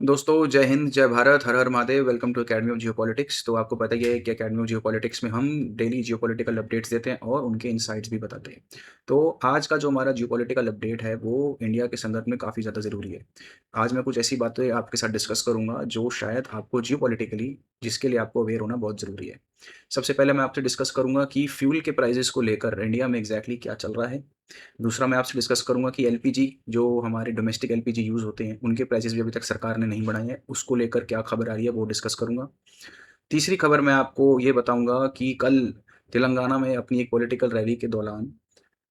दोस्तों, जय हिंद, जय भारत, हर हर Mahadev. Welcome to academy of geopolitics. तो आपको पता ही है कि अकेडमी ऑफ जियोपॉलिटिक्स में हम डेली जियोपॉलिटिकल अपडेट्स देते हैं और उनके इनसाइट्स भी बताते हैं। तो आज का जो हमारा जियोपॉलिटिकल अपडेट है वो इंडिया के संदर्भ में काफ़ी ज़्यादा ज़रूरी है। आज मैं कुछ ऐसी बातें आपके साथ डिस्कस करूँगा जो शायद आपको जियोपॉलिटिकली जिसके लिए आपको अवेयर होना बहुत ज़रूरी है। सबसे पहले मैं आपसे डिस्कस करूँगा कि फ्यूल के प्राइसेस को लेकर इंडिया में एग्जैक्टली क्या चल रहा है। दूसरा मैं आपसे डिस्कस करूँगा कि एलपीजी जो हमारे डोमेस्टिक एलपीजी यूज़ होते हैं, उनके प्राइसेज़ भी अभी तक सरकार ने नहीं बढ़ाए हैं, उसको लेकर क्या खबर आ रही है वो डिस्कस करूँगा। तीसरी खबर मैं आपको ये बताऊँगा कि कल तेलंगाना में अपनी एक पॉलिटिकल रैली के दौरान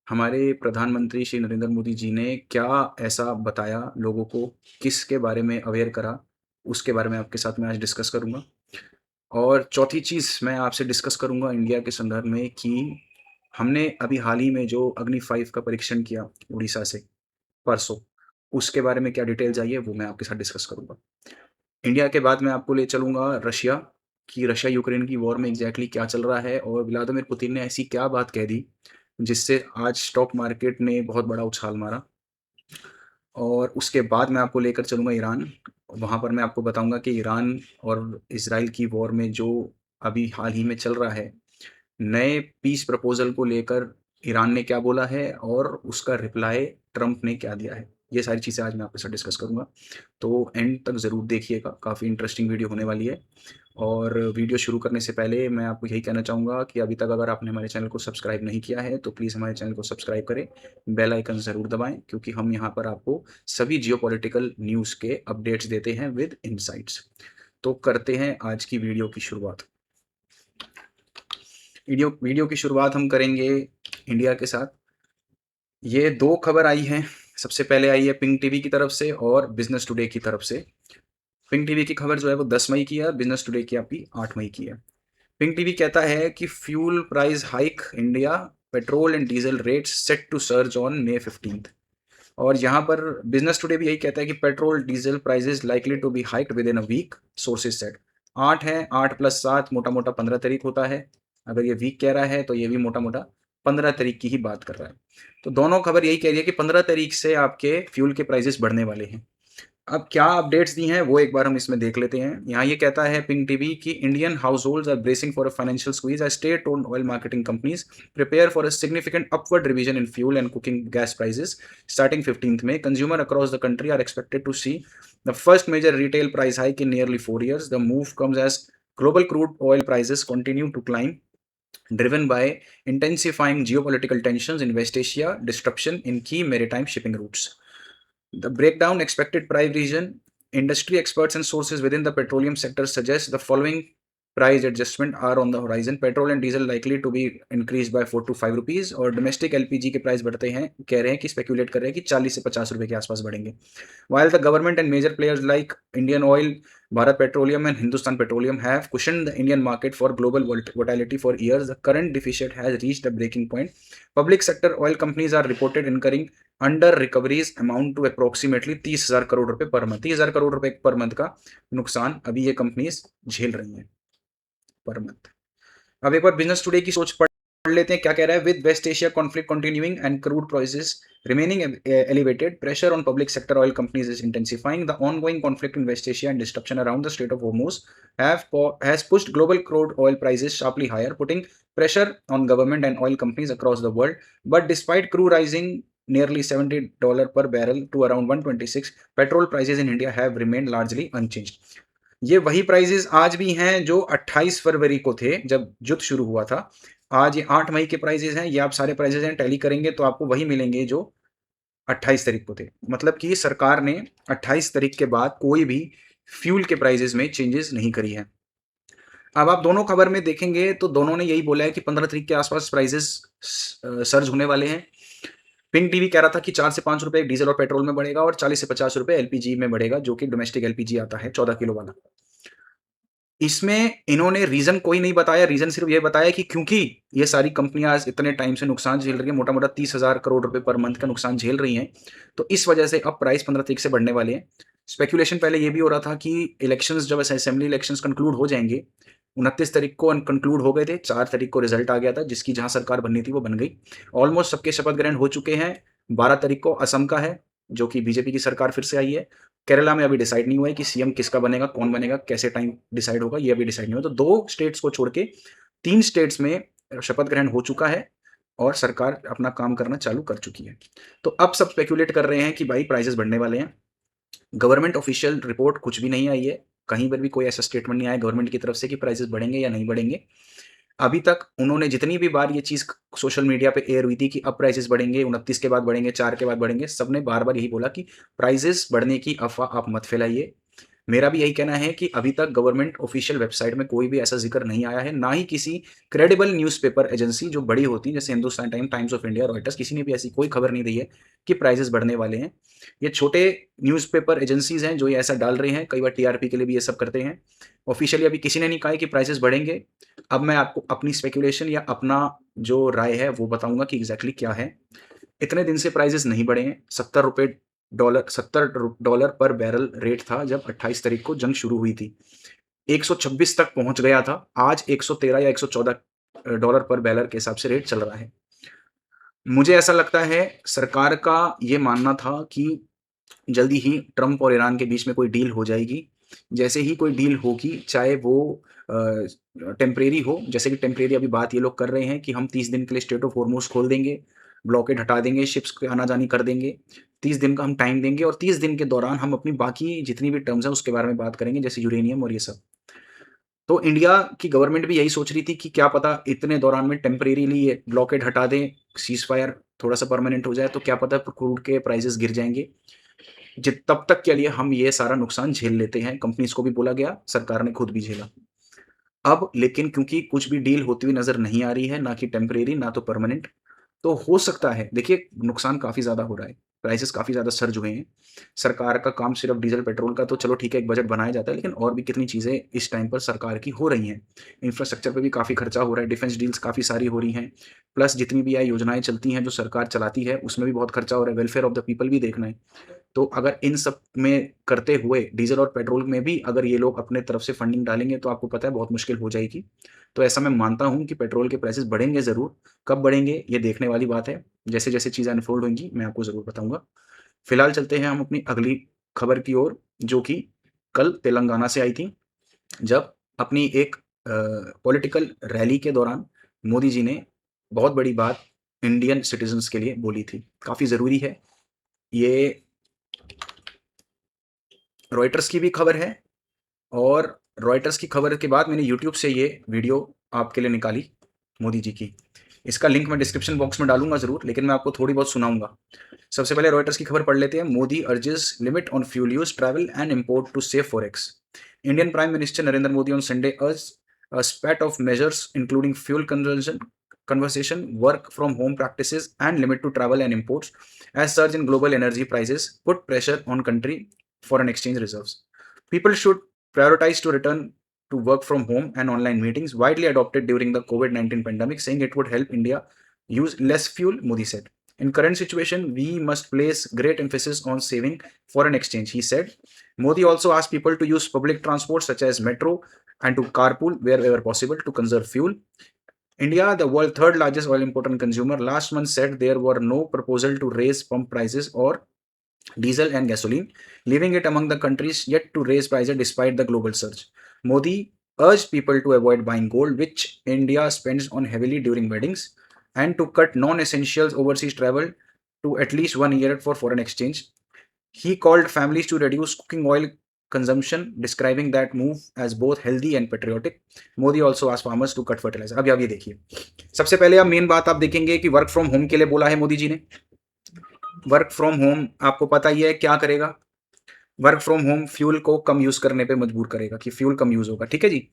हमारे प्रधानमंत्री श्री नरेंद्र मोदी जी ने क्या ऐसा बताया लोगों को, किसके बारे में अवेयर करा, उसके बारे में आपके साथ मैं आज डिस्कस करूँगा। और चौथी चीज़ मैं आपसे डिस्कस करूँगा इंडिया के संदर्भ में कि हमने अभी हाल ही में जो अग्नि 5 का परीक्षण किया उड़ीसा से परसों, उसके बारे में क्या डिटेल्स आई है वो मैं आपके साथ डिस्कस करूँगा। इंडिया के बाद मैं आपको ले चलूँगा रशिया, कि रशिया यूक्रेन की वॉर में एग्ज़ैक्टली क्या चल रहा है और व्लादिमीर पुतिन ने ऐसी क्या बात कह दी, जिससे आज स्टॉक मार्केट ने बहुत बड़ा उछाल मारा। और उसके बाद मैं आपको लेकर चलूँगा ईरान। वहाँ पर मैं आपको बताऊँगा कि ईरान और इज़राइल की वॉर में जो अभी हाल ही में चल रहा है, नए पीस प्रपोज़ल को लेकर ईरान ने क्या बोला है और उसका रिप्लाई ट्रंप ने क्या दिया है। ये सारी चीज़ें आज मैं आपके साथ डिस्कस करूँगा। तो एंड तक ज़रूर देखिएगा, काफ़ी इंटरेस्टिंग वीडियो होने वाली है। और वीडियो शुरू करने से पहले मैं आपको यही कहना चाहूँगा कि अभी तक अगर आपने हमारे चैनल को सब्सक्राइब नहीं किया है, तो प्लीज़ हमारे चैनल को सब्सक्राइब करें, बेल आइकन ज़रूर दबाएँ क्योंकि हम यहाँ पर आपको सभी जियोपॉलिटिकल न्यूज़ के अपडेट्स देते हैं विद इनसाइट्स। तो करते हैं आज की वीडियो की शुरुआत। वीडियो वीडियो की शुरुआत हम करेंगे इंडिया के साथ। ये 2 खबर आई हैं। सबसे पहले आई है पिंक टीवी की तरफ से और बिज़नेस टुडे की तरफ से। पिंक टीवी की खबर जो है वो 10 मई की है, बिज़नेस टुडे की आपकी 8 मई की है। पिंक टीवी कहता है कि fuel price hike India, petrol and diesel rates set to surge on May 15th। और यहाँ पर बिज़नेस टुडे भी यही कहता है कि petrol diesel prices likely to be hiked within a week, sources said. 8 है, 8 + 7 मोटा-मोटा 15 तारीख होता है। अगर ये वीक कह रहा है तो ये भी मोटा-मोटा 15 तारीख की ही बात कर रहा है। तो दोनों खबर यही कह रही है कि 15 तारीख से आपके फ्यूल के प्राइसेस बढ़ने वाले हैं। अब क्या अपडेट्स दी हैं वो एक बार हम इसमें देख लेते हैं। यहाँ ये कहता है पिंक टीवी कि Indian households are bracing for a financial squeeze as state owned oil marketing companies prepare for a significant upward revision in fuel and cooking gas prices starting 15th May। Consumer across the country are expected to see the first major retail price hike in nearly 4 years. The move comes as global crude oil prices continue to climb, driven by intensifying geopolitical tensions in West Asia, disruption in key maritime shipping routes. The breakdown expected price revision. Industry experts and sources within the petroleum sector suggest the following price adjustment are on the horizon. Petrol and diesel likely to be increased by 4 to 5 rupees और domestic LPG के price बढ़ते हैं, कह रहे हैं कि speculate कर रहे हैं कि 40 से 50 रुपए के आसपास बढ़ेंगे। While the government and major players like Indian Oil, Bharat Petroleum and Hindustan Petroleum have cushioned the Indian market for global volatility for years, the current deficit has reached a breaking point. Public sector oil companies are reported incurring under recoveries amount to approximately 30,000 crore रुपए per month. 30,000 crore रुपए per month का नुकसान अभी ये companies झेल रही हैं per month. अब एक बार बिजनेस टुडे की सोच पढ़ लेते हैं क्या कह रहा है। With West Asia conflict continuing and crude prices remaining elevated, pressure on public sector oil companies is intensifying. The ongoing conflict in West Asia and disruption around the Strait of Hormuz has pushed global crude oil prices sharply higher, putting pressure on government and oil companies across the world. But despite crude rising nearly $70 per barrel to around 126, petrol prices in India have remained largely unchanged. ये वही prices आज भी हैं जो 28 फरवरी को थे जब युद्ध शुरू हुआ था। आज ये 8 मई के प्राइजेस हैं। ये आप सारे प्राइजेस हैं टैली करेंगे तो आपको वही मिलेंगे जो 28 तारीख को थे। मतलब कि सरकार ने 28 तारीख के बाद कोई भी फ्यूल के प्राइजेस में चेंजेस नहीं करी है। अब आप दोनों खबर में देखेंगे तो दोनों ने यही बोला है कि 15 तारीख के आसपास प्राइजेस सर्ज होने वाले हैं। पिंक टीवी कह रहा था कि 4 से 5 रुपए डीजल और पेट्रोल में बढ़ेगा और 40 से 50 रुपए एलपीजी में बढ़ेगा, जो कि डोमेस्टिक एलपीजी आता है 14 किलो वाला। इसमें इन्होंने रीज़न कोई नहीं बताया, रीज़न सिर्फ ये बताया कि क्योंकि ये सारी कंपनियाँ आज इतने टाइम से नुकसान झेल रही हैं, मोटा-मोटा 30,000 करोड़ रुपए पर मंथ का नुकसान झेल रही हैं, तो इस वजह से अब प्राइस 15 तारीख से बढ़ने वाले हैं। स्पेकुलेशन पहले ये भी हो रहा था कि इलेक्शंस जब असेंबली इलेक्शंस कंक्लूड हो जाएँगे, 29 तारीख को कंक्लूड हो गए थे, 4 तारीख को रिजल्ट आ गया था, जिसकी जहाँ सरकार बननी थी वो बन गई। ऑलमोस्ट सबके शपथ ग्रहण हो चुके हैं, 12 तारीख को असम का है, जो कि बीजेपी की सरकार फिर से आई है। केरला में अभी डिसाइड नहीं हुआ है कि सीएम किसका बनेगा, कौन बनेगा, कैसे टाइम डिसाइड होगा, ये अभी डिसाइड नहीं हुआ। तो 2 स्टेट्स को छोड़ के 3 स्टेट्स में शपथ ग्रहण हो चुका है और सरकार अपना काम करना चालू कर चुकी है। तो अब सब स्पेक्युलेट कर रहे हैं कि भाई प्राइसेस बढ़ने वाले हैं। गवर्नमेंट ऑफिशियल रिपोर्ट कुछ भी नहीं आई है, कहीं पर भी कोई ऐसा स्टेटमेंट नहीं आया गवर्नमेंट की तरफ से कि प्राइसेस बढ़ेंगे या नहीं बढ़ेंगे। अभी तक उन्होंने जितनी भी बार ये चीज़ सोशल मीडिया पे एयर हुई थी कि अब प्राइसेस बढ़ेंगे, 29 के बाद बढ़ेंगे, 4 के बाद बढ़ेंगे, सबने बार-बार यही बोला कि प्राइसेस बढ़ने की अफ़वाह आप मत फैलाइए। मेरा भी यही कहना है कि अभी तक गवर्नमेंट ऑफिशियल वेबसाइट में कोई भी ऐसा ज़िक्र नहीं आया है, ना ही किसी क्रेडिबल न्यूज़पेपर एजेंसी जो बड़ी होती है जैसे Hindustan time, times of India, Reuters, किसी ने भी ऐसी कोई खबर नहीं दी है कि प्राइसेस बढ़ने वाले हैं। ये छोटे न्यूज़पेपर एजेंसीज़ हैं जो ये ऐसा डाल रहे हैं, कई बार टीआरपी के लिए भी ये सब करते हैं। ऑफिशियली अभी किसी ने नहीं कहा है कि प्राइसेस बढ़ेंगे। अब मैं आपको अपनी स्पेकुलेशन या अपना जो राय है वो बताऊँगा कि एग्ज़ैक्टली क्या है। इतने दिन से प्राइसेस नहीं बढ़े हैं। $70 पर बैरल रेट था जब 28 तारीख को जंग शुरू हुई थी। 126 तक पहुंच गया था। आज 113 या $114 पर बैरल के हिसाब से रेट चल रहा है। मुझे ऐसा लगता है सरकार का ये मानना था कि जल्दी ही ट्रंप और ईरान के बीच में कोई डील हो जाएगी। जैसे ही कोई डील होगी, चाहे वो टेम्परेरी हो, जैसे कि टेम्परेरी अभी बात ये लोग कर रहे हैं कि हम 30 दिन के लिए स्ट्रेट ऑफ हॉर्मुज़ खोल देंगे, ब्लॉकेड हटा देंगे, शिप्स की आना-जानी कर देंगे। 30 दिन का हम टाइम देंगे और 30 दिन के दौरान हम अपनी बाकी जितनी भी टर्म्स हैं उसके बारे में बात करेंगे, जैसे यूरेनियम और ये सब। तो इंडिया की गवर्नमेंट भी यही सोच रही थी कि क्या पता इतने दौरान में टेम्परेरीली ये ब्लॉकेड हटा दें, सीज़फायर थोड़ा-सा परमानेंट हो जाए, तो क्या पता क्रूड के प्राइसेज़ गिर जाएँगे। तब तक के लिए हम ये सारा नुकसान झेल लेते हैं, कंपनीज को भी बोला गया, सरकार ने खुद भी झेला। अब लेकिन क्योंकि कुछ भी डील होती हुई नजर नहीं आ रही है, ना कि टेम्परेरी ना तो परमानेंट, तो हो सकता है, देखिए नुकसान काफ़ी ज़्यादा हो रहा है, प्राइसेस काफ़ी ज़्यादा सर्ज हुए हैं। सरकार का काम सिर्फ डीजल पेट्रोल का तो चलो ठीक है, एक बजट बनाया जाता है, लेकिन और भी कितनी चीज़ें इस टाइम पर सरकार की हो रही हैं। इंफ्रास्ट्रक्चर पे भी काफ़ी खर्चा हो रहा है, डिफेंस डील्स काफ़ी सारी हो रही हैं, प्लस जितनी भी योजनाएं चलती हैं जो सरकार चलाती है उसमें भी बहुत खर्चा हो रहा है, वेलफेयर ऑफ द पीपल भी देखना है। तो अगर इन सब में करते हुए डीज़ल और पेट्रोल में भी अगर ये लोग अपने तरफ से फंडिंग डालेंगे तो आपको पता है बहुत मुश्किल हो जाएगी। तो ऐसा मैं मानता हूँ कि पेट्रोल के प्राइसेस बढ़ेंगे ज़रूर, कब बढ़ेंगे ये देखने वाली बात है। जैसे-जैसे चीज़ें अनफ़ोल्ड होंगी मैं आपको ज़रूर बताऊँगा। फिलहाल चलते हैं हम अपनी अगली खबर की ओर जो कि कल तेलंगाना से आई थी। जब अपनी एक पॉलिटिकल रैली के दौरान मोदी जी ने बहुत बड़ी बात इंडियन सिटिज़न्स के लिए बोली थी। काफ़ी ज़रूरी है। ये रॉयटर्स की भी खबर है और रॉयटर्स की खबर के बाद मैंने यूट्यूब से ये वीडियो आपके लिए निकाली मोदी जी की। इसका लिंक मैं डिस्क्रिप्शन बॉक्स में डालूँगा ज़रूर, लेकिन मैं आपको थोड़ी बहुत सुनाऊँगा। सबसे पहले रॉयटर्स की खबर पढ़ लेते हैं। Modi urges limit on fuel use, travel and import to save forex. Indian prime minister Narendra Modi on Sunday urged a spate of measures including fuel conservation, work from home practices, and limit to travel and imports as surge in global energy prices put pressure on country foreign exchange reserves. People should prioritize to return to work from home and online meetings widely adopted during the COVID-19 pandemic, saying it would help India use less fuel, Modi said. In current situation, we must place great emphasis on saving foreign exchange, he said. Modi also asked people to use public transport such as metro and to carpool wherever possible to conserve fuel. India, the world's third largest oil importer and consumer, last month said there were no proposal to raise pump prices or diesel and gasoline, leaving it among the countries yet to raise prices despite the global surge. Modi urged people to avoid buying gold, which India spends on heavily during weddings, and to cut non-essentials overseas travel to at least 1 year for foreign exchange. He called families to reduce cooking oil consumption, describing that move as both healthy and patriotic. Modi also asked farmers to cut fertilizer. अब ये देखिए, सबसे पहले आप main बात आप देखेंगे कि वर्क फ्रॉम होम के लिए बोला है मोदी जी ने। वर्क फ्रॉम होम आपको पता ही है क्या करेगा। वर्क फ्रॉम होम फ्यूल को कम यूज करने पे मजबूर करेगा कि फ्यूल कम यूज होगा, ठीक है जी।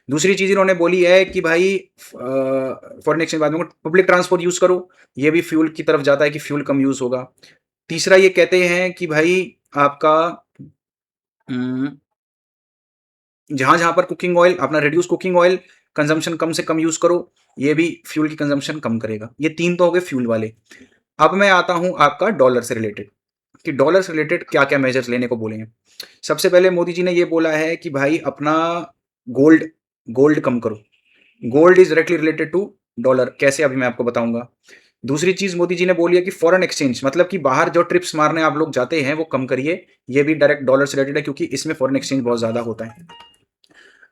दूसरी चीज इन्होंने बोली है कि भाई फॉरेन एक्सचेंज बाद में पब्लिक ट्रांसपोर्ट यूज करो, ये भी फ्यूल की तरफ जाता है कि फ्यूल कम यूज होगा। तीसरा ये कहते हैं कि भाई आपका जहां जहां पर कुकिंग ऑयल अपना रिड्यूस कुकिंग ऑयल कंजम्पशन कम से कम यूज करो, ये भी फ्यूल की कंजम्पशन कम करेगा। ये 3 तो हो गए फ्यूल वाले। अब मैं आता हूं आपका डॉलर से रिलेटेड कि डॉलर से रिलेटेड क्या क्या मेजर्स लेने को बोले हैं। सबसे पहले मोदी जी ने ये बोला है कि भाई अपना गोल्ड गोल्ड कम करो। Gold is directly related to dollar. कैसे, अभी मैं आपको बताऊंगा। दूसरी चीज़ मोदी जी ने बोली है कि फॉरेन एक्सचेंज, मतलब कि बाहर जो ट्रिप्स मारने आप लोग जाते हैं वो कम करिए। ये भी डायरेक्ट डॉलर से रिलेटेड है क्योंकि इसमें फॉरेन एक्सचेंज बहुत ज़्यादा होता है।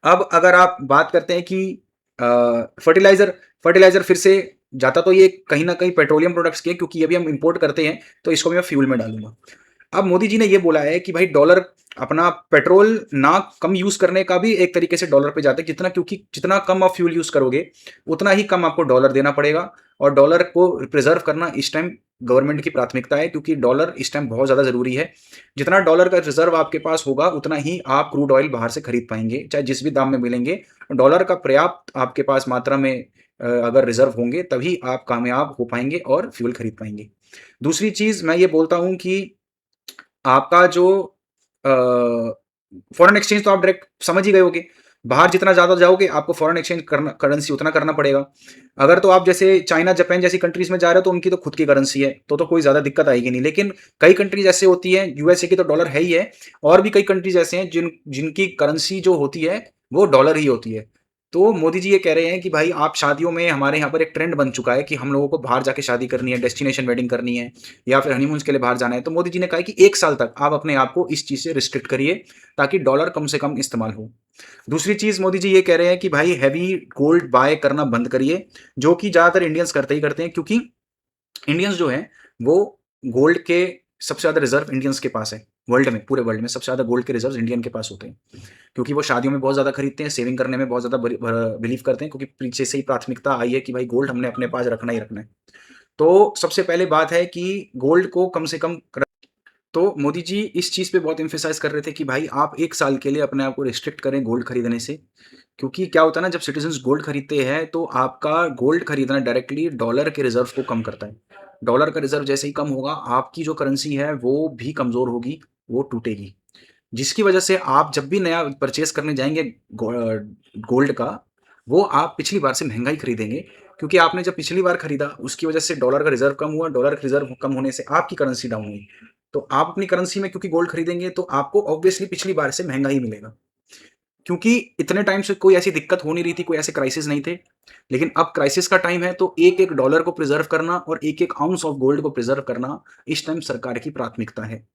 अब अगर आप बात करते हैं कि फर्टिलाइज़र फर्टिलाइज़र फिर से जाता तो ये कहीं न कहीं पेट्रोलियम प्रोडक्ट्स के, क्योंकि अभी हम इंपोर्ट करते हैं, तो इसको भी मैं फ्यूल में डालूँगा। अब मोदी जी ने ये बोला है कि भाई डॉलर अपना पेट्रोल ना कम यूज़ करने का भी एक तरीके से डॉलर पे जाता है, जितना, क्योंकि जितना कम आप फ्यूल यूज़ करोगे, उतना ही कम आपको डॉलर देना पड़ेगा। और डॉलर को प्रिज़र्व करना इस टाइम गवर्नमेंट की प्राथमिकता है, क्योंकि डॉलर इस टाइम बहुत ज़्यादा ज़रूरी है। जितना डॉलर का रिज़र्व आपके पास होगा, उतना ही आप क्रूड ऑयल बाहर से खरीद पाएँगे, चाहे जिस भी दाम में मिलेंगे। डॉलर का पर्याप्त आपके पास मात्रा में अगर रिज़र्व होंगे, तभी आप कामयाब हो पाएँगे और फ्यूल खरीद पाएँगे। दूसरी चीज़ मैं ये बोलता हूँ कि आपका जो फॉरेन एक्सचेंज तो आप डायरेक्ट समझ ही गए होंगे। बाहर जितना ज़्यादा जाओगे, आपको फॉरेन एक्सचेंज करना, करेंसी उतना करना पड़ेगा। अगर तो आप जैसे चाइना, जापान जैसी कंट्रीज़ में जा रहे हो, तो उनकी तो खुद की करेंसी है, तो कोई ज़्यादा दिक्कत आएगी नहीं। लेकिन कई कंट्रीज़ ऐसे होती हैं, यूएसए की तो डॉलर है ही है, और भी कई कंट्रीज़ ऐसे हैं जिनकी करेंसी जो होती है, वो डॉलर ही होती है। तो मोदी जी ये कह रहे हैं कि भाई आप शादियों में, हमारे यहाँ पर एक ट्रेंड बन चुका है कि हम लोगों को बाहर जाके शादी करनी है, डेस्टिनेशन वेडिंग करनी है, या फिर हनीमून्स के लिए बाहर जाना है। तो मोदी जी ने कहा है कि 1 साल तक आप अपने आप को इस चीज़ से रिस्ट्रिक्ट करिए, ताकि डॉलर कम से कम इस्तेमाल हो। दूसरी चीज़ मोदी जी ये कह रहे हैं कि भाई हैवी गोल्ड बाय करना बंद करिए, जो कि ज़्यादातर इंडियंस करते ही करते हैं, क्योंकि इंडियंस जो हैं, वो गोल्ड के सबसे ज़्यादा रिज़र्व इंडियंस के पास है। वर्ल्ड में, पूरे वर्ल्ड में सबसे ज़्यादा गोल्ड के रिज़र्व्स इंडियन के पास होते हैं। क्योंकि वो शादियों में बहुत ज़्यादा खरीदते हैं, सेविंग करने में बहुत ज़्यादा बिलीव करते हैं, क्योंकि पीछे से ही प्राथमिकता आई है कि भाई गोल्ड हमने अपने पास रखना ही रखना है। तो सबसे पहले बात है कि गोल्ड को कम से कम तो मोदी जी इस चीज़ पे बहुत एम्फसाइज़ कर रहे थे कि भाई आप 1 साल के लिए अपने आप को रिस्ट्रिक्ट करें गोल्ड खरीदने से। क्योंकि क्या होता है ना, जब सिटिज़न्स गोल्ड खरीदते हैं, तो आपका गोल्ड खरीदना डायरेक्टली डॉलर के रिज़र्व को कम करता है। डॉलर का रिज़र्व जैसे ही कम होगा, आपकी जो करेंसी है वो भी कमज़ोर होगी, वो टूटेगी। जिसकी वजह से आप जब भी नया परचेज़ करने जाएँगे गोल्ड का, वो आप पिछली बार से महँगा ही खरीदेंगे, क्योंकि आपने जब पिछली बार खरीदा, उसकी वजह से डॉलर का रिज़र्व कम हुआ, डॉलर का रिज़र्व कम होने से आपकी करेंसी डाउन हुई। तो आप अपनी करेंसी में क्योंकि गोल्ड खरीदेंगे, तो आपको ऑब्वियसली पिछली बार से महँगा ही मिलेगा। क्योंकि इतने टाइम से कोई ऐसी दिक्कत हो नहीं रही थी, कोई ऐसे क्राइसिस नहीं थे। लेकिन अब क्राइसिस का टाइम है, तो एक-एक डॉलर को प्रिज़र्व करना और एक-एक आउंस ऑफ गोल्ड को प्रिज़र्व करना इस टाइम सरकार की प्राथमिकता है।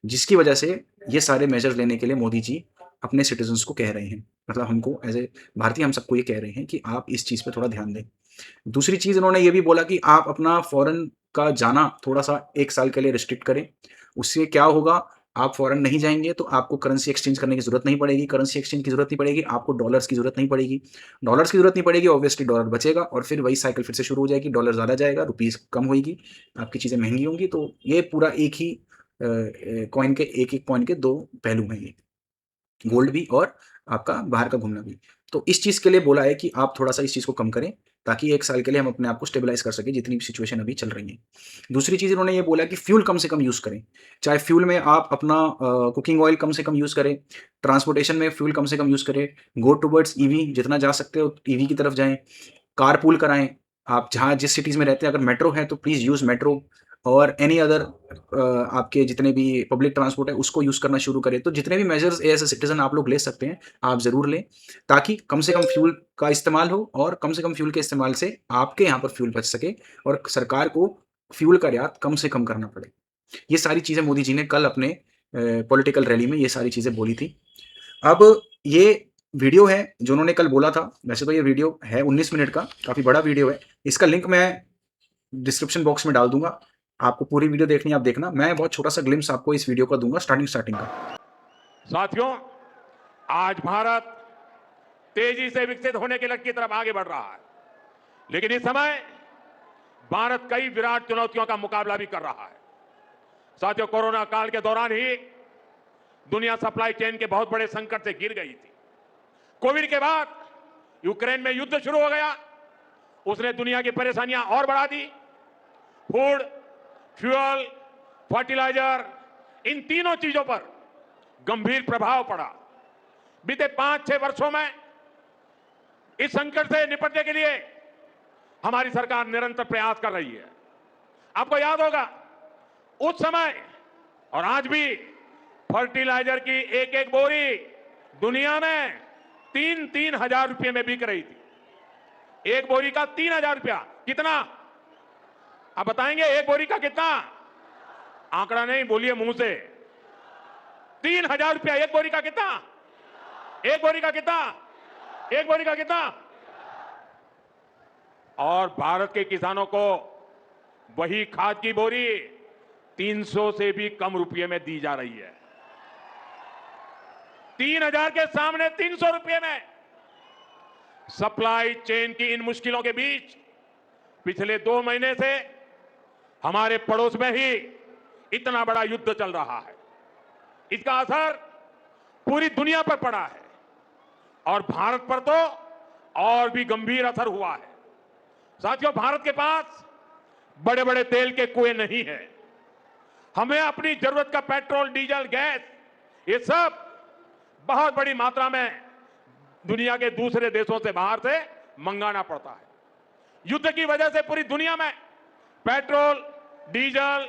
जिसकी वजह से ये सारे मेजर्स लेने के लिए मोदी जी अपने सिटीज़न्स को कह रहे हैं। मतलब हमको एज़ ए भारतीय हम सबको ये कह रहे हैं कि आप इस चीज़ पे थोड़ा ध्यान दें। दूसरी चीज़ इन्होंने ये भी बोला कि आप अपना फ़ॉरेन का जाना थोड़ा-सा 1 साल के लिए रिस्ट्रिक्ट करें। उससे क्या होगा, आप फ़ॉरेन नहीं जाएँगे, तो आपको करेंसी एक्सचेंज करने की ज़रूरत नहीं पड़ेगी, करेंसी एक्सचेंज की ज़रूरत नहीं पड़ेगी, आपको डॉलर्स की ज़रूरत नहीं पड़ेगी। डॉलर्स की ज़रूरत नहीं पड़ेगी, ऑब्वियसली डॉलर बचेगा, और फिर वही साइकिल फिर से शुरू हो जाएगी, डॉलर ज़्यादा जाएगा, रुपीज़ कम होएगी, आपकी चीज़ें महँगी होंगी। तो ये पूरा एक ही कॉइन के एक-एक कॉइन के 2 पहलू हैं ये। गोल्ड भी और आपका बाहर का घूमना भी। तो इस चीज़ के लिए बोला है कि आप थोड़ा-सा इस चीज़ को कम करें, ताकि 1 साल के लिए हम अपने आप को स्टेबलाइज़ कर सकें, जितनी भी सिचुएशन अभी चल रही है। दूसरी चीज़ इन्होंने ये बोला कि फ्यूल कम से कम यूज़ करें। चाहे फ्यूल में आप अपना कुकिंग ऑयल कम से कम यूज़ करें, ट्रांसपोर्टेशन में फ्यूल कम से कम यूज़ करें, गो टुवर्ड्स ईवी, जितना जा सकते हो ईवी की तरफ जाएँ, कारपूल कराएँ। आप जहाँ जिस सिटीज़ में रहते हैं, अगर मेट्रो है तो प्लीज़ यूज़ मेट्रो, और एनी अदर आपके जितने भी पब्लिक ट्रांसपोर्ट है, उसको यूज़ करना शुरू करें। तो जितने भी मेजर्स एज़ अ सिटीज़न आप लोग ले सकते हैं, आप ज़रूर लें, ताकि कम से कम फ्यूल का इस्तेमाल हो, और कम से कम फ्यूल के इस्तेमाल से आपके यहाँ पर फ्यूल बच सके, और सरकार को फ्यूल का आयात कम से कम करना पड़े। ये सारी चीज़ें मोदी जी ने कल अपने पॉलिटिकल रैली में ये सारी चीज़ें बोली थी। अब ये वीडियो है जो उन्होंने कल बोला था, वैसे तो ये वीडियो है 19 मिनट का, काफ़ी बड़ा वीडियो है। इसका लिंक मैं डिस्क्रिप्शन बॉक्स में डाल दूँगा। आपको पूरी वीडियो देखनी है, आप देखना। मैं बहुत छोटा-सा ग्लिम्प्स आपको इस वीडियो का दूँगा, स्टार्टिंग का। साथियों, आज भारत तेजी से विकसित होने की लक्ष्य की तरफ आगे बढ़ रहा है, लेकिन इस समय भारत कई विराट चुनौतियों का मुकाबला भी कर रहा है। साथियों, कोरोना काल के दौरान ही दुनिया सप्लाई चेन के बहुत बड़े संकट से घिर गई थी। कोविड के बाद यूक्रेन में युद्ध शुरू हो गया, उसने दुनिया की परेशानियां और बढ़ा दी। फूड, फ्यूल, फर्टिलाइजर, इन तीनों चीजों पर गंभीर प्रभाव पड़ा। बीते 5-6 वर्षों में इस संकट से निपटने के लिए हमारी सरकार निरंतर प्रयास कर रही है। आपको याद होगा, उस समय और आज भी फर्टिलाइजर की एक-एक बोरी दुनिया में 3-3 हजार रुपये में बिक रही थी। एक बोरी का 3,000 रुपया, कितना? आप बताएंगे एक बोरी का कितना? आंकड़ा नहीं, बोलिए मुंह से। 3,000 रुपया एक बोरी का कितना? एक बोरी का कितना? एक बोरी का कितना? और भारत के किसानों को वही खाद की बोरी 300 से भी कम रुपये में दी जा रही है। 3,000 के सामने 300 रुपये में। सप्लाई चेन की इन मुश्किलों के बीच पिछले 2 महीने से हमारे पड़ोस में ही इतना बड़ा युद्ध चल रहा है। इसका असर पूरी दुनिया पर पड़ा है और भारत पर तो और भी गंभीर असर हुआ है। साथियों, भारत के पास बड़े बड़े तेल के कुएं नहीं है। हमें अपनी जरूरत का पेट्रोल, डीजल, गैस, ये सब बहुत बड़ी मात्रा में दुनिया के दूसरे देशों से, बाहर से मंगाना पड़ता है। युद्ध की वजह से पूरी दुनिया में पेट्रोल, डीजल,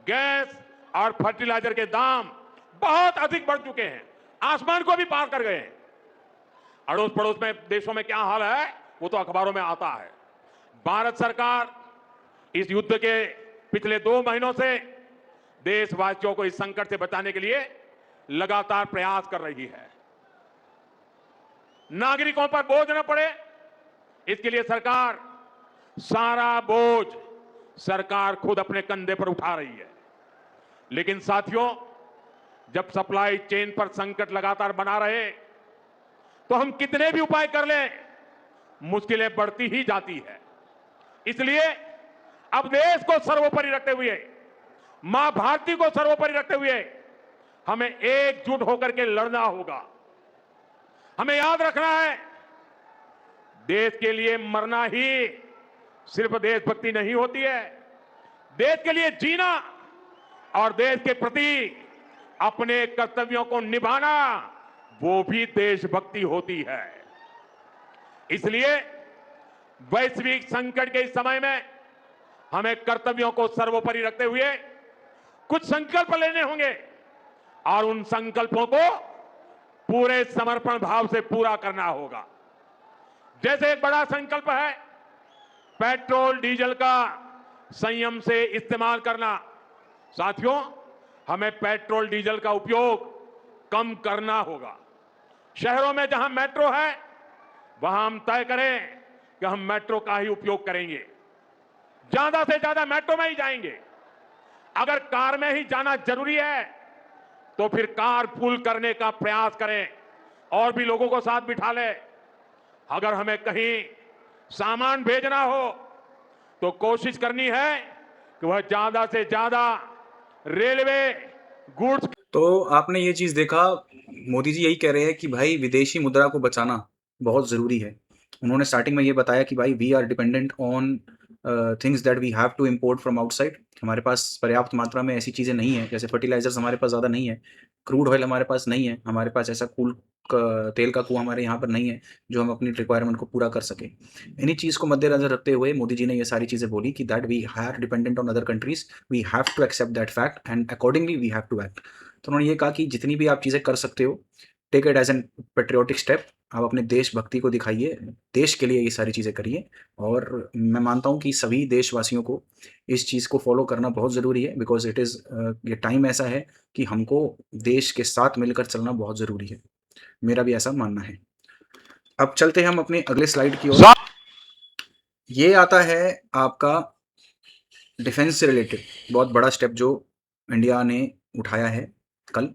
गैस और फर्टिलाइजर के दाम बहुत अधिक बढ़ चुके हैं, आसमान को भी पार कर गए हैं। अड़ोस पड़ोस में देशों में क्या हाल है वो तो अखबारों में आता है। भारत सरकार इस युद्ध के पिछले 2 महीनों से देशवासियों को इस संकट से बचाने के लिए लगातार प्रयास कर रही है। नागरिकों पर बोझ न पड़े, इसके लिए सरकार सारा बोझ सरकार खुद अपने कंधे पर उठा रही है। लेकिन साथियों, जब सप्लाई चेन पर संकट लगातार बना रहे तो हम कितने भी उपाय कर लें, मुश्किलें बढ़ती ही जाती है। इसलिए अब देश को सर्वोपरि रखते हुए, मां भारती को सर्वोपरि रखते हुए हमें एकजुट होकर के लड़ना होगा। हमें याद रखना है, देश के लिए मरना ही सिर्फ देशभक्ति नहीं होती है। देश के लिए जीना और देश के प्रति अपने कर्तव्यों को निभाना, वो भी देशभक्ति होती है। इसलिए वैश्विक संकट के इस समय में हमें कर्तव्यों को सर्वोपरि रखते हुए कुछ संकल्प लेने होंगे और उन संकल्पों को पूरे समर्पण भाव से पूरा करना होगा। जैसे एक बड़ा संकल्प है पेट्रोल डीजल का संयम से इस्तेमाल करना। साथियों, हमें पेट्रोल डीजल का उपयोग कम करना होगा। शहरों में जहां मेट्रो है वहां हम तय करें कि हम मेट्रो का ही उपयोग करेंगे, ज्यादा से ज्यादा मेट्रो में ही जाएंगे। अगर कार में ही जाना जरूरी है तो फिर कार पूल करने का प्रयास करें और भी लोगों को साथ बिठा लें। अगर हमें कहीं सामान भेजना हो तो कोशिश करनी है कि वह ज्यादा से ज्यादा रेलवे गुड्स। तो आपने ये चीज़ देखा, मोदी जी यही कह रहे हैं कि भाई विदेशी मुद्रा को बचाना बहुत ज़रूरी है। उन्होंने स्टार्टिंग में ये बताया कि भाई we are dependent on things that we have to import from outside. हमारे पास पर्याप्त मात्रा में ऐसी चीज़ें नहीं है, जैसे फर्टिलाइजर्स हमारे पास ज़्यादा नहीं है, क्रूड ऑयल हमारे पास नहीं है, हमारे पास ऐसा तेल का कुआं हमारे यहाँ पर नहीं है जो हम अपनी रिक्वायरमेंट को पूरा कर सके। इन्हीं चीज़ को मद्देनजर रखते हुए मोदी जी ने ये सारी चीज़ें बोली कि that we are dependent on other countries, we have to accept that fact and accordingly we have to act. तो उन्होंने ये कहा कि जितनी भी आप चीज़ें कर सकते हो, take it as an patriotic step. आप अपने देशभक्ति को दिखाइए, देश के लिए ये सारी चीज़ें करिए। और मैं मानता हूँ कि सभी देशवासियों को इस चीज़ को फॉलो करना बहुत ज़रूरी है, बिकॉज इट इज़ ये टाइम ऐसा है कि हमको देश के साथ मिलकर चलना बहुत ज़रूरी है। मेरा भी ऐसा मानना है। अब चलते हैं हम अपने अगले स्लाइड की ओर। ये आता है आपका डिफेंस से रिलेटेड बहुत बड़ा स्टेप जो इंडिया ने उठाया है कल।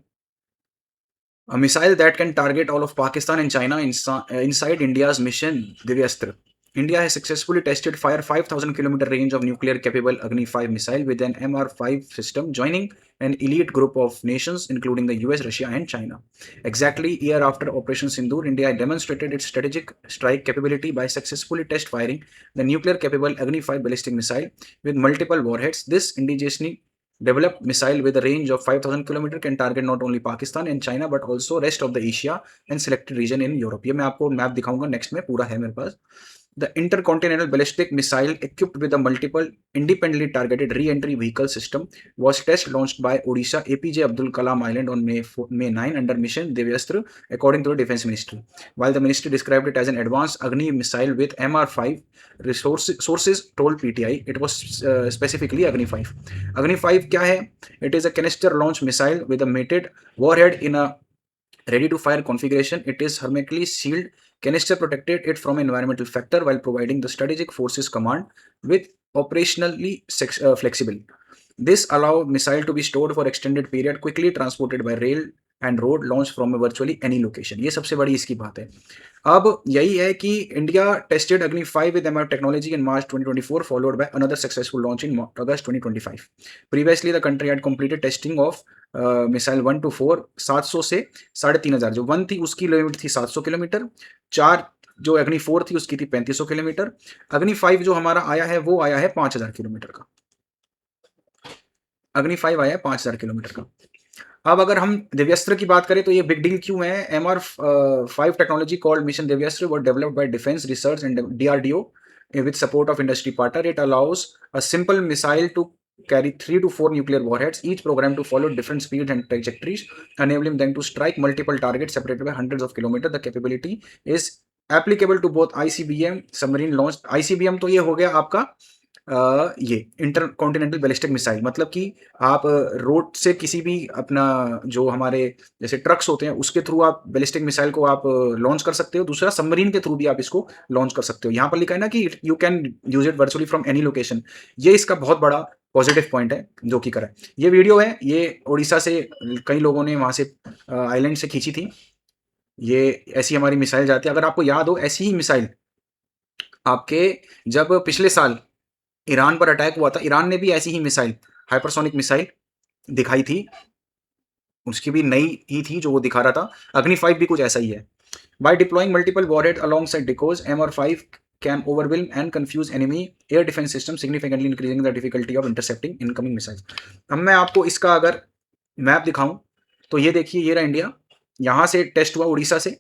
A missile that can target all of Pakistan and China inside India's mission Divyastra. India has successfully tested fire 5,000 km range of nuclear capable Agni 5 missile with an MR5 system, joining an elite group of nations including the US, Russia and China. Exactly a year after Operation Sindoor, India demonstrated its strategic strike capability by successfully test firing the nuclear capable Agni 5 ballistic missile with multiple warheads. This indigenously developed missile with a range of 5,000 km can target not only Pakistan and China but also rest of the Asia and selected region in Europe. ये मैं आपको map दिखाऊंगा next में, पूरा है मेरे पास। The intercontinental ballistic missile equipped with a multiple independently targeted re-entry vehicle system was test launched by Odisha APJ Abdul Kalam Island on May 9 under mission Devyastra, according to the Defense Ministry. While the ministry described it as an advanced Agni missile with MR5 sources told PTI it was specifically Agni 5. Agni 5 क्या है? It is a canister launch missile with a mated warhead in a ready to fire configuration. It is hermetically sealed. Canister protected it from environmental factor while providing the strategic forces command with operationally flexible. This allow missile to be stored for extended period, quickly transported by rail and road, launched from virtually any location. ये सबसे बड़ी इसकी बात है. अब यही है कि इंडिया टेस्टेड अग्नि 5 with MR technology in March 2024, followed by another successful launch in August 2025. Previously, the country had completed testing of missile 1 to 4 700 से 3500. जो 1 थी उसकी लिमिट थी 700 किलोमीटर. 4 जो अग्नि 4 थी उसकी थी 3500 किलोमीटर. अग्नि 5 जो हमारा आया है वो आया है 5000 किलोमीटर का. अग्नि 5 आया है 5000 किलोमीटर का. अब अगर हम दिव्यास्त्र की बात करें तो ये बिग डील क्यों है? MR5 technology called mission Divyastra was developed by Defense Research and DRDO with support of industry partner. It allows a simple missile to carry 3 to 4 nuclear warheads, each program to follow different speeds and trajectories, enabling them to strike multiple targets separated by hundreds of kilometers. The capability is applicable to both ICBM submarine launched. ICBM तो ये हो गया आपका ये inter continental ballistic missile, मतलब कि आप road से किसी भी अपना जो हमारे जैसे ट्रक्स होते हैं उसके थ्रू आप बैलिस्टिक मिसाइल को आप लॉन्च कर सकते हो. दूसरा सबमरीन के थ्रू भी आप इसको लॉन्च कर सकते हो. यहाँ पर लिखा है ना कि you can use it virtually from any location. ये इसका बहुत बड़ा पॉजिटिव पॉइंट है जो कि करा है. ये वीडियो है, ये उड़ीसा से कई लोगों ने वहाँ से आइलैंड से खींची थी. ये ऐसी हमारी मिसाइल जाती है. अगर आपको याद हो, ऐसी ही मिसाइल आपके जब पिछले साल ईरान पर अटैक हुआ था, ईरान ने भी ऐसी ही मिसाइल, हाइपरसोनिक मिसाइल दिखाई थी. उसकी भी नई ही थी जो वो दिखा रहा था. अग्नि 5 भी कुछ ऐसा ही है. By deploying multiple warhead alongside decoys, MR5 can overwhelm and confuse enemy air defense system, significantly increasing the difficulty of intercepting incoming missiles. अब मैं आपको इसका अगर मैप दिखाऊं तो ये देखिए, ये रहा इंडिया. यहाँ से टेस्ट हुआ उड़ीसा से.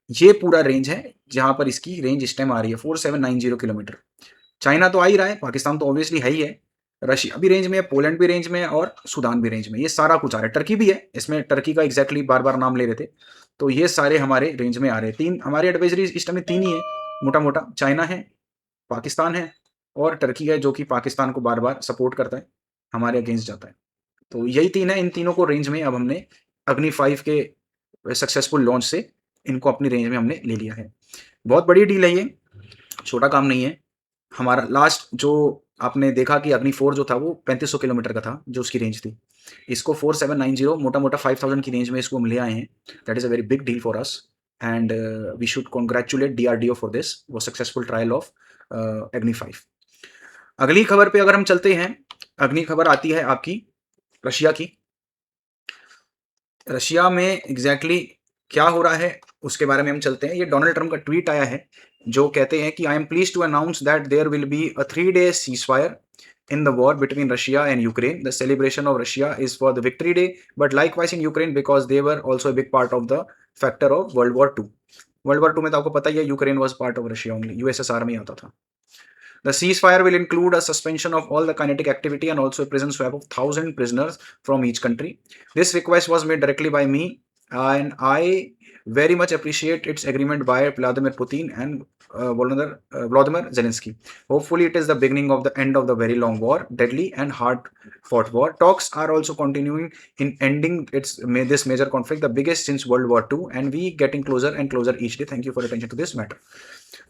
ये पूरा रेंज है जहां पर इसकी रेंज इस टाइम आ रही है 4790 किलोमीटर. चाइना तो आ ही रहा है, पाकिस्तान तो ऑब्वियसली है ही है, रशिया भी रेंज में है, पोलैंड भी रेंज में है और सूडान भी रेंज में. ये सारा कुछ आ रहा है. टर्की भी है इसमें, टर्की का एग्जैक्टली बार बार नाम ले रहे थे. तो ये सारे हमारे रेंज में आ रहे हैं. 3 हमारे एडवाइजरी इस टाइम में 3 ही है मोटा मोटा. चाइना है, पाकिस्तान है और टर्की है, जो कि पाकिस्तान को बार बार सपोर्ट करता है, हमारे अगेंस्ट जाता है. तो यही 3 है. इन तीनों को रेंज में अब हमने अग्नि 5 के सक्सेसफुल लॉन्च से इनको अपनी रेंज में हमने ले लिया है. बहुत बड़ी डील है ये, छोटा काम नहीं है. हमारा लास्ट जो आपने देखा कि अग्नि 4 जो था वो 3500 किलोमीटर का था जो उसकी रेंज थी. इसको 4790 मोटा मोटा 5000 की रेंज में इसको हम ले आए हैं. That is a very big deal for us and we should congratulate DRDO for this वो सक्सेसफुल ट्रायल ऑफ अग्नि 5. अगली खबर पे अगर हम चलते हैं, अगली खबर आती है आपकी रशिया की. रशिया में एग्जैक्टली क्या हो रहा है उसके बारे में हम चलते हैं. ये डोनाल्ड ट्रंप का ट्वीट आया है जो कहते हैं कि I am please to announce that there will be a 3-day ceasefire in the war between Russia and Ukraine. The celebration of Russia is for the Victory Day, but likewise in Ukraine because they were also a big part of the factor of World War II. World War II में तो आपको पता ही है Ukraine was part of Russia only. USSR में आता था. The ceasefire will include a suspension of all the kinetic activity and also a prison swap of 1,000 prisoners from each country. This request was made directly by me and I very much appreciate its agreement by Vladimir Putin and Volodymyr Zelensky. Hopefully it is the beginning of the end of the very long war, deadly and hard fought war. Talks are also continuing in ending this major conflict, the biggest since World War II, and we getting closer and closer each day. Thank you for attention to this matter.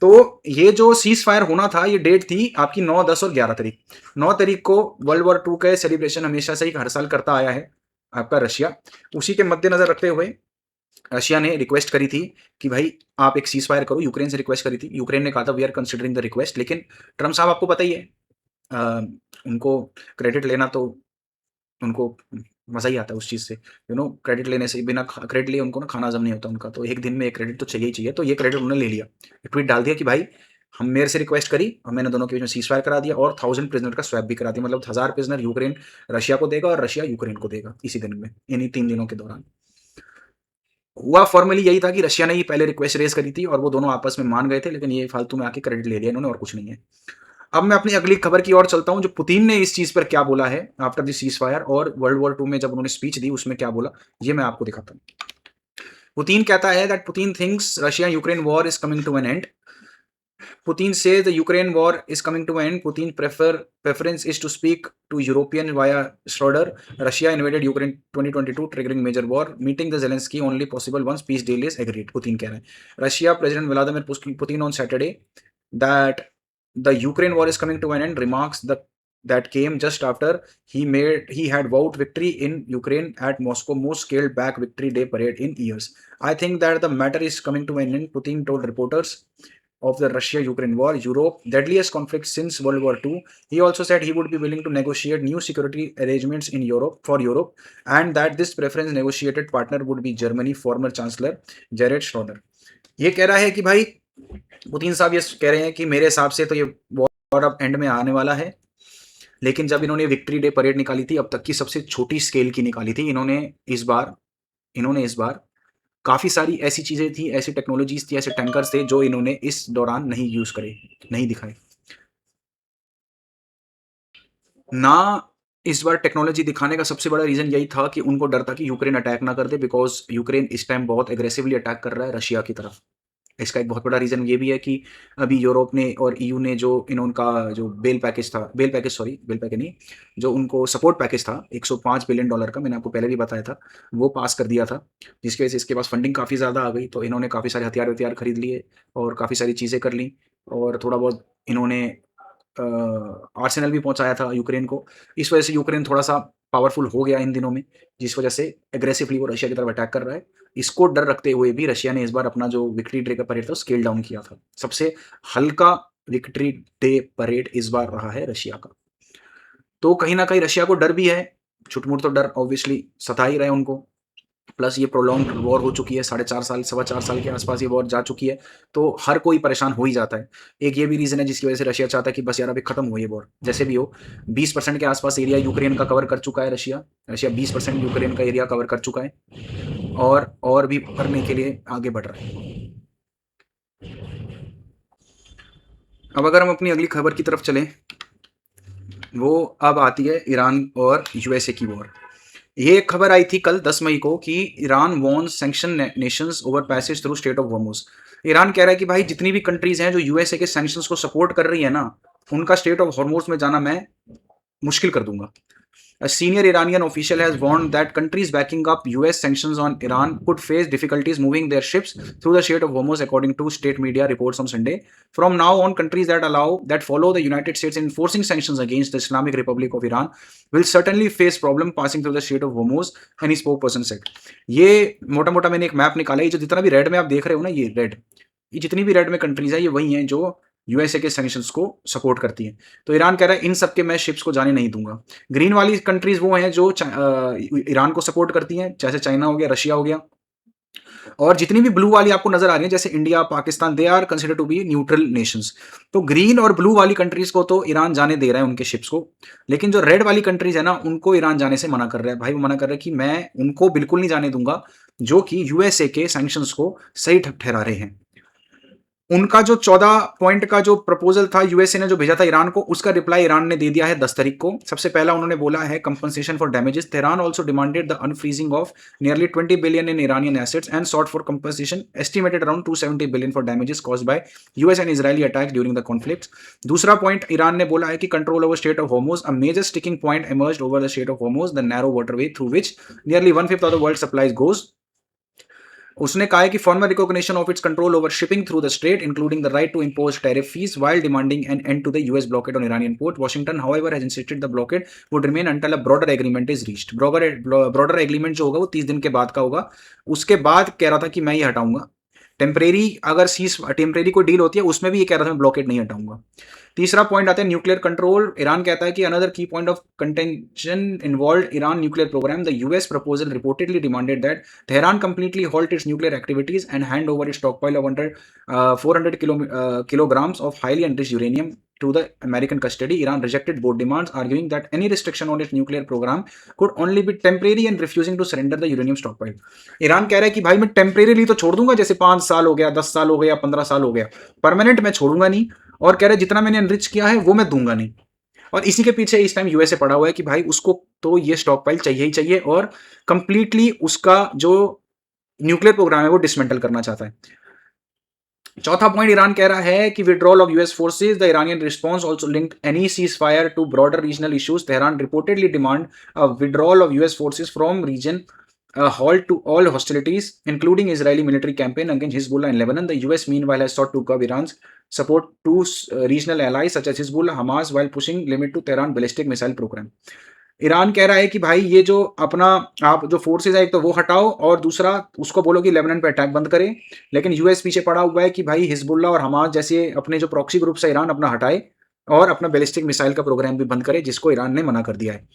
तो ये जो cease fire होना था, ये date थी आपकी 9, 10 और 11 तारीख. 9 तारीख को वर्ल्ड वॉर 2 का सेलिब्रेशन हमेशा से ही हर साल करता आया है आपका रशिया. उसी के मद्देनजर रखते हुए रशिया ने रिक्वेस्ट करी थी कि भाई आप एक सीज फायर करो. यूक्रेन से रिक्वेस्ट करी थी. यूक्रेन ने कहा था we are considering the request. लेकिन ट्रम्प साहब आपको पता ही है, उनको क्रेडिट लेना तो उनको मजा ही आता है उस चीज़ से. क्रेडिट लेने से, बिना क्रेडिट लिए उनको ना खाना हजम नहीं होता उनका. तो एक दिन में एक क्रेडिट तो चाहिए ही चाहिए. तो ये क्रेडिट उन्होंने ले लिया. ट्वीट डाल दिया कि भाई हम मेरे से रिक्वेस्ट करी और मैंने दोनों के बीच में सीज फायर करा दिया और 1000 प्रिजनर का स्वैप भी करा दिया. मतलब 1000 प्रिजनर यूक्रेन रशिया को देगा और रशिया यूक्रेन को देगा इसी दिन में, इन्हीं 3 दिनों के दौरान. हुआ फॉर्मली यही था कि रशिया ने ही पहले रिक्वेस्ट रेज करी थी और वो दोनों आपस में मान गए थे, लेकिन ये फालतू में आके क्रेडिट ले लिया इन्होंने और कुछ नहीं है। अब मैं अपनी अगली खबर की ओर चलता हूं, जो पुतिन ने इस चीज पर क्या बोला है आफ्टर द सीज फायर, और वर्ल्ड वॉर 2 में जब उन्होंने स्पीच दी उसमें क्या बोला, ये मैं आपको दिखाता हूं। पुतिन कहता है that Putin thinks Russia Ukraine war is coming to an end. Putin says the Ukraine war is coming to an end. Putin preference is to speak to European via Schroeder. Russia invaded Ukraine 2022, triggering major war. Meeting the Zelensky only possible once peace deal is agreed. Putin कह रहे हैं. Russia President Vladimir Putin on Saturday that the Ukraine war is coming to an end. Remarks that came just after he had vowed victory in Ukraine at Moscow most scaled back victory day parade in years. I think that the matter is coming to an end, Putin told reporters of the Russia-Ukraine war, Europe, deadliest conflict since World War II. He also said he would be willing to negotiate new security arrangements in Europe, and that this preference negotiated partner would be Germany, former Chancellor Gerhard Schroeder. ये कह रहा है कि भाई Putin साहब ये कह रहे हैं कि मेरे हिसाब से तो ये वॉर अब एंड में आने वाला है, लेकिन जब इन्होंने विक्ट्री डे परेड निकाली थी अब तक की सबसे छोटी स्केल की निकाली थी, इन्होंने इस बार काफ़ी सारी ऐसी चीज़ें थी, ऐसी टेक्नोलॉजीज थी, ऐसे टैंकर्स थे जो इन्होंने इस दौरान नहीं यूज़ करे, नहीं दिखाए। ना इस बार टेक्नोलॉजी दिखाने का सबसे बड़ा रीज़न यही था कि उनको डर था कि यूक्रेन अटैक ना कर दे, बिकॉज़ यूक्रेन इस टाइम बहुत एग्रेसिवली अटैक कर रहा है रशिया की तरफ। इसका एक बहुत बड़ा रीज़न ये भी है कि अभी यूरोप ने और ईयू ने जो उनका जो बेल पैकेज नहीं, जो उनको सपोर्ट पैकेज था $105 बिलियन का, मैंने आपको पहले भी बताया था, वो पास कर दिया था, जिसकी वजह से इसके पास फंडिंग काफ़ी ज़्यादा आ गई, तो इन्होंने काफ़ी सारे हथियार खरीद लिए और काफ़ी सारी चीज़ें कर ली और थोड़ा बहुत इन्होंने आर्सेनल भी पहुंचाया था यूक्रेन को। इस वजह से यूक्रेन थोड़ा-सा पावरफुल हो गया इन दिनों में, जिस वजह से एग्रेसिवली वो रशिया की तरफ अटैक कर रहा है। इसको डर रखते हुए भी रशिया ने इस बार अपना जो विक्ट्री डे का परेड था स्केल डाउन किया था। सबसे हल्का विक्ट्री डे परेड इस बार रहा है रशिया का। तो कहीं न कहीं रशिया को डर भी है, छुट-मुट तो डर ऑब्वियसली सता ही रहे उनको। प्लस ये प्रोलॉन्ग्ड वॉर हो चुकी है, 4.5 साल, सवा 4 साल के आसपास ये वॉर जा चुकी है, तो हर कोई परेशान हो ही जाता है। एक ये भी रीज़न है जिसकी वजह से रशिया चाहता है कि बस यार अभी खत्म हो ये वॉर, जैसे भी हो। 20% के आसपास एरिया यूक्रेन का कवर कर चुका है रशिया 20% यूक्रेन का एरिया कवर कर चुका है और भी करने के लिए आगे बढ़ रहा है। अब अगर हम अपनी अगली खबर की तरफ चलें, वो अब आती है ईरान और यूएसए की वॉर। ये एक खबर आई थी कल 10 मई को कि Iran warns sanction nations over passage through state of Hormuz. Iran कह रहा है कि भाई जितनी भी कंट्रीज हैं जो यूएसए के सैंक्शंस को सपोर्ट कर रही है ना, उनका स्टेट ऑफ होर्मुज में जाना मैं मुश्किल कर दूंगा। A senior Iranian official has warned that countries backing up US sanctions on Iran could face difficulties moving their ships through the Strait of Hormuz, according to state media reports on Sunday. From now on, countries that follow the United States in enforcing sanctions against the Islamic Republic of Iran will certainly face problem passing through the Strait of Hormuz, any spokesperson said. ये मोटा मोटा मैंने एक map निकाला है, जो जितना भी रेड में आप देख रहे हो ना, ये जितनी भी रेड में कंट्रीज है, ये वही हैं जो यूएसए के सैंक्शंस को सपोर्ट करती हैं। तो ईरान कह रहा है इन सब के मैं शिप्स को जाने नहीं दूंगा। ग्रीन वाली कंट्रीज वो हैं जो ईरान को सपोर्ट करती हैं, जैसे चाइना हो गया, रशिया हो गया, और जितनी भी ब्लू वाली आपको नजर आ रही है जैसे India, Pakistan, they are consider to be neutral nations. तो ग्रीन और ब्लू वाली कंट्रीज को तो ईरान जाने दे रहा है उनके शिप्स को, लेकिन जो रेड वाली कंट्रीज है ना, उनको ईरान जाने से मना कर रहा है। भाई वो मना कर रहा है कि मैं उनको बिल्कुल नहीं जाने दूंगा जो कि यूएसए के सैंक्शंस को सही ठहरा रहे हैं। उनका जो 14 पॉइंट का जो प्रपोजल था यूएसए ने जो भेजा था ईरान को, उसका रिप्लाई ईरान ने दे दिया है 10 तारीख को। सबसे पहला उन्होंने बोला है compensation for damages. Tehran also demanded the unfreezing of nearly 20 billion in Iranian assets and sought for compensation estimated around 270 billion for damages caused by US and Israeli attacks during the conflict. दूसरा point Iran ने बोला है कि control over Strait of Hormuz, a major sticking point emerged over the Strait of Hormuz, the narrow waterway through which nearly 1/5 of the world supplies goes. उसने कहा है कि formal recognition of its control over shipping through the strait, including the right to impose tariff fees while demanding an end to the US blockade on Iranian port. Washington, however, has insisted the blockade would remain until a broader agreement is reached. broader agreement जो होगा वो 30 दिन के बाद का होगा। उसके बाद कह रहा था कि मैं ये हटाऊंगा टेम्परेरी, अगर टेम्परेरी कोई डील होती है उसमें भी ये कह रहा था मैं ब्लॉकेड नहीं हटाऊंगा। तीसरा पॉइंट आता है न्यूक्लियर कंट्रोल। ईरान कहता है कि another key point of contention involved Iran nuclear programme. The US proposal reportedly demanded that Tehran completely halt its nuclear activities and hand over its stockpile of 400 kilograms of highly enriched uranium to the American custody, Iran rejected both demands, arguing that any restriction on its nuclear program could only be temporary and refusing to surrender the uranium stockpile. Iran कह रहा है कि भाई मैं temporarily तो छोड़ दूंगा, जैसे 5 साल हो गया, 10 साल हो गया, 15 साल हो गया, परमानेंट मैं छोड़ूंगा नहीं, और कह रहे जितना मैंने एनरिच किया है वो मैं दूंगा नहीं। और इसी के पीछे इस टाइम यूएसए पड़ा हुआ है कि भाई उसको तो ये स्टॉक पाइल चाहिए ही चाहिए, और कंप्लीटली उसका जो न्यूक्लियर प्रोग्राम है वो डिसमेंटल करना चाहता है। चौथा पॉइंट ईरान कह रहा है कि withdrawal of US forces, the Iranian response also linked any ceasefire to broader regional issues. Tehran reportedly demand a withdrawal of US forces from region, a halt to all hostilities, including Israeli military campaign against Hezbollah in Lebanon. The US, meanwhile, has sought to curb Iran's support to regional allies such as Hezbollah, Hamas, while pushing limit to Tehran ballistic missile program. Iran कह रहा है कि भाई ये जो अपना आप जो फोर्सेज है, एक तो वो हटाओ, और दूसरा उसको बोलो कि लेबनान पे अटैक बंद करे। लेकिन यूएस पीछे पड़ा हुआ है कि भाई हिजबुल्ला और हमास जैसे अपने जो प्रॉक्सी ग्रुप्स है ईरान अपना हटाए, और अपना बैलिस्टिक मिसाइल का प्रोग्राम भी बंद करे, जिसको ईरान ने मना कर दिया है।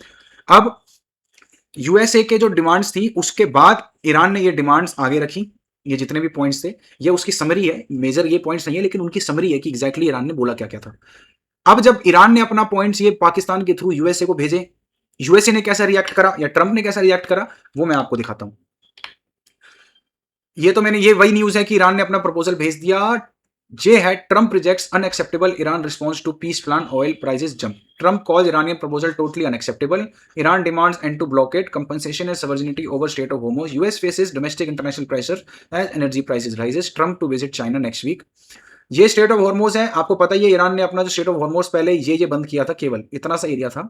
अब यूएसए के जो डिमांड्स थी उसके बाद ईरान ने ये डिमांड्स आगे रखी। ये जितने भी पॉइंट्स थे ये उसकी समरी है, मेजर ये पॉइंट्स नहीं है, लेकिन उनकी समरी है कि एग्जैक्टली ईरान ने बोला क्या क्या था। अब जब ईरान ने अपना पॉइंट्स ये पाकिस्तान के थ्रू यूएसए को भेजे, यूएसए ने कैसा रिएक्ट करा या ट्रंप ने कैसा रिएक्ट करा वो मैं आपको दिखाता हूं। ये वही न्यूज है कि ईरान ने अपना प्रपोजल भेज दिया। J had Trump rejects unacceptable Iran response to peace plan, oil prices jump. Trump calls Iranian proposal totally unacceptable. Iran demands end to blockade, compensation and sovereignty over Strait of Hormuz. US faces domestic international pressure as energy prices rises. Trump to visit China next week. ये state of Hormuz है, आपको पता ही है Iran ने अपना जो state of Hormuz पहले ये बंद किया था, केवल इतना सा एरिया था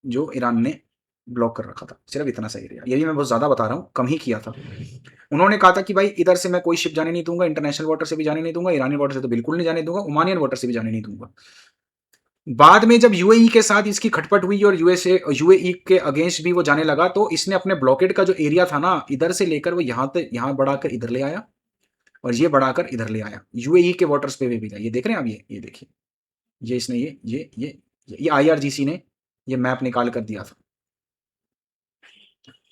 जो ईरान ने ब्लॉक कर रखा था, सिर्फ इतना सा एरिया। ये भी मैं बहुत ज्यादा बता रहा हूँ, कम ही किया था। उन्होंने कहा था कि भाई इधर से मैं कोई शिप जाने नहीं दूंगा, इंटरनेशनल वाटर से भी जाने नहीं दूंगा, ईरानी वाटर से तो बिल्कुल नहीं जाने दूंगा, ओमानियन वाटर से भी जाने नहीं दूंगा। बाद में जब यूएई के साथ इसकी खटपट हुई और यूएई के अगेंस्ट भी वो जाने लगा, तो इसने अपने ब्लॉकेड का जो एरिया था ना, इधर से लेकर वो यहाँ बढ़ाकर इधर ले आया, और ये बढ़ाकर इधर ले आया, यूएई के वाटर्स पे भी गया। ये देख रहे हैं आप, ये देखिए, ये इसने ये आईआरजीसी ने ये मैप निकाल कर दिया था।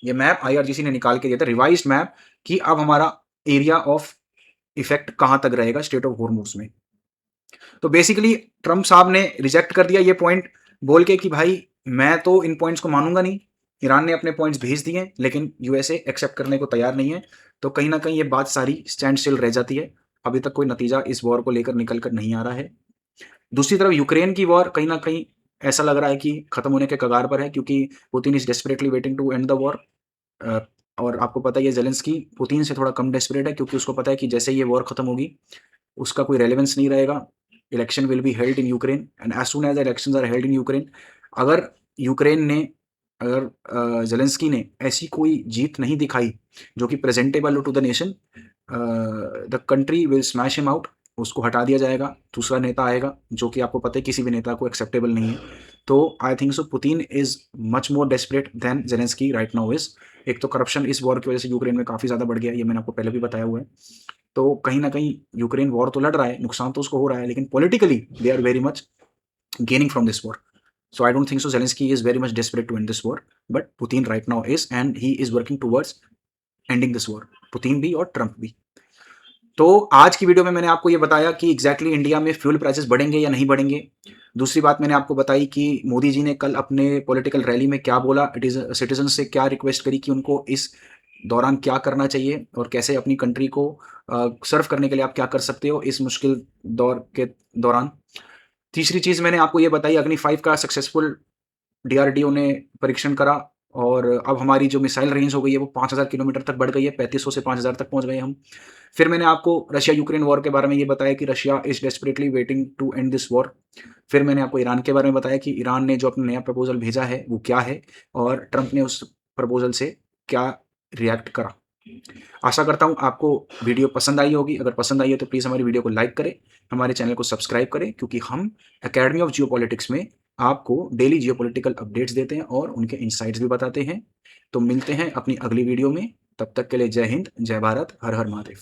ये मैप आईआरजीसी ने निकाल के दिया था, रिवाइज्ड मैप, कि अब हमारा एरिया ऑफ इफेक्ट कहां तक रहेगा स्टेट ऑफ हॉर्मोज में। तो बेसिकली ट्रंप साहब ने रिजेक्ट कर दिया ये पॉइंट, बोल के कि भाई मैं तो इन पॉइंट्स को मानूंगा नहीं। ईरान ने अपने पॉइंट्स भेज दिए, लेकिन यूएसए एक्सेप्ट करने को तैयार नहीं है। तो कहीं ना कहीं ये बात सारी स्टैंड स्टिल रह जाती है। अभी तक कोई नतीजा इस वॉर को लेकर निकल कर नहीं आ रहा है। दूसरी तरफ यूक्रेन की वॉर कहीं ना कहीं ऐसा लग रहा है कि खत्म होने के कगार पर है, क्योंकि Putin is desperately waiting to end the war. और आपको पता है ये जेलेंस्की पुतिन से थोड़ा कम डेस्परेट है, क्योंकि उसको पता है कि जैसे ये वॉर खत्म होगी उसका कोई रेलेवेंस नहीं रहेगा। Election will be held in Ukraine, and as soon as elections are held in Ukraine, अगर जेलेंस्की ने ऐसी कोई जीत नहीं दिखाई जो कि प्रेजेंटेबल हो to the nation, the country will smash him out, उसको हटा दिया जाएगा, दूसरा नेता आएगा, जो कि आपको पता है किसी भी नेता को एक्सेप्टेबल नहीं है। तो I think so Putin is much more desperate than Zelensky right now is. एक तो करप्शन इस वॉर की वजह से यूक्रेन में काफ़ी ज़्यादा बढ़ गया, ये मैंने आपको पहले भी बताया हुआ है। तो कहीं ना कहीं यूक्रेन वॉर तो लड़ रहा है, नुकसान तो उसको हो रहा है, लेकिन politically they are very much gaining from this war. So I don't think so Zelensky is very much desperate to end this war, but Putin right now is, and he is working towards ending this war. Putin भी और Trump भी। तो आज की video में मैंने आपको ये बताया कि एग्जैक्टली इंडिया में फ्यूल प्राइसेस बढ़ेंगे या नहीं बढ़ेंगे। दूसरी बात मैंने आपको बताई कि मोदी जी ने कल अपने पॉलिटिकल रैली में क्या बोला, इट इज़ सिटीजन से क्या रिक्वेस्ट करी कि उनको इस दौरान क्या करना चाहिए और कैसे अपनी कंट्री को सर्व करने के लिए आप क्या कर सकते हो इस मुश्किल दौर के दौरान। तीसरी चीज़ मैंने आपको ये बताई, अग्नि 5 का सक्सेसफुल डीआरडीओ ने परीक्षण करा, और अब हमारी जो मिसाइल रेंज हो गई है वो 5000 किलोमीटर तक बढ़ गई है, 3500 से 5000 तक पहुंच गए हम। फिर मैंने आपको रशिया यूक्रेन वॉर के बारे में ये बताया कि Russia is desperately waiting to end this war. फिर मैंने आपको ईरान के बारे में बताया कि ईरान ने जो अपना नया प्रपोजल भेजा है वो क्या है, और ट्रंप ने उस प्रपोजल से क्या रिएक्ट करा। आशा करता हूँ आपको वीडियो पसंद आई होगी। अगर पसंद आई है तो प्लीज़ हमारी वीडियो को लाइक करें, हमारे चैनल को सब्सक्राइब करें, क्योंकि हम एकेडमी ऑफ जियोपॉलिटिक्स में आपको डेली जियोपॉलिटिकल अपडेट्स देते हैं और उनके इनसाइट्स भी बताते हैं। तो मिलते हैं अपनी अगली वीडियो में, तब तक के लिए जय हिंद, जय भारत, हर हर महादेव।